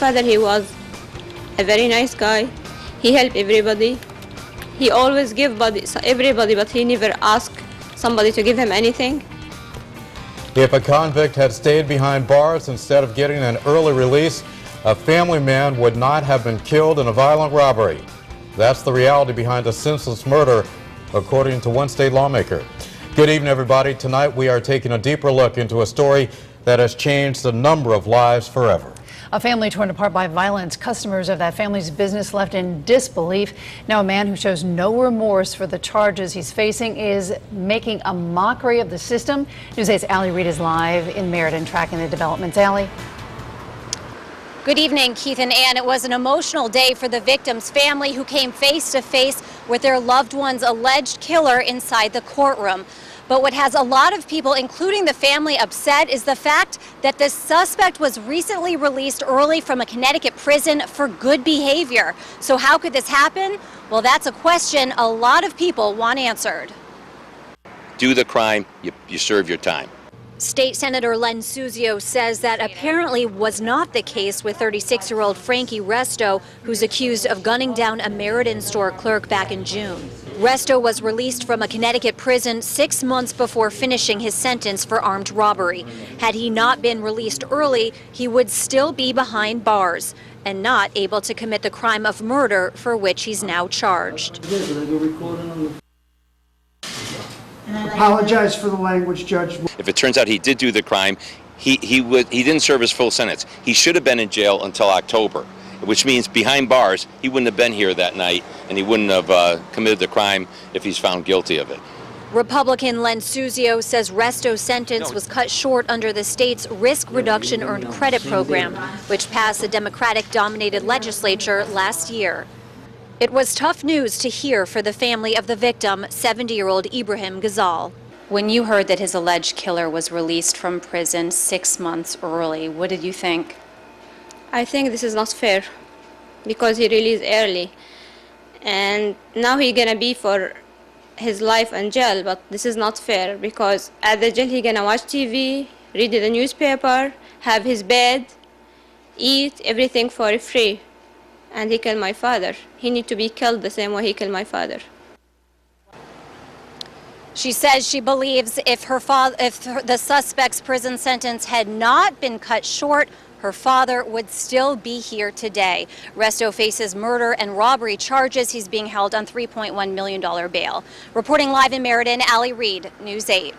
father, he was a very nice guy. He helped everybody. He always give everybody, but he never asked somebody to give him anything. If a convict had stayed behind bars instead of getting an early release, a family man would not have been killed in a violent robbery. That's the reality behind a senseless murder, according to one state lawmaker. Good evening, everybody. Tonight we are taking a deeper look into a story that has changed a number of lives forever. A family torn apart by violence. Customers of that family's business left in disbelief. Now a man who shows no remorse for the charges he's facing is making a mockery of the system. News 8's Allie Reed is live in Meriden tracking the developments. Allie. Good evening, Keith and Ann. It was an emotional day for the victim's family who came face to face with their loved one's alleged killer inside the courtroom. But what has a lot of people, including the family, upset is the fact that the suspect was recently released early from a Connecticut prison for good behavior. So how could this happen? Well, that's a question a lot of people want answered. Do the crime, you serve your time. State Senator Len Suzio says that apparently was not the case with 36-year-old Frankie Resto, who's accused of gunning down a Meriden store clerk back in June. Resto was released from a Connecticut prison 6 months before finishing his sentence for armed robbery. Had he not been released early, he would still be behind bars and not able to commit the crime of murder for which he's now charged. Apologize for the language, Judge. If it turns out he did do the crime, he didn't serve his full sentence. He should have been in jail until October, which means behind bars, he wouldn't have been here that night, and he wouldn't have committed the crime if he's found guilty of it. Republican Len Suzio says Resto's sentence was cut short under the state's Risk Reduction Earned Credit program, which passed the Democratic-dominated legislature last year. It was tough news to hear for the family of the victim, 70-year-old Ibrahim Ghazal. When you heard that his alleged killer was released from prison 6 months early, what did you think? I think this is not fair because he released early. And now he's gonna be for his life in jail, but this is not fair because at the jail he's gonna watch TV, read the newspaper, have his bed, eat, everything for free. And he killed my father. He needs to be killed the same way he killed my father. She says she believes if the suspect's prison sentence had not been cut short, her father would still be here today. Resto faces murder and robbery charges. He's being held on $3.1 million bail. Reporting live in Meriden, Allie Reed, News 8.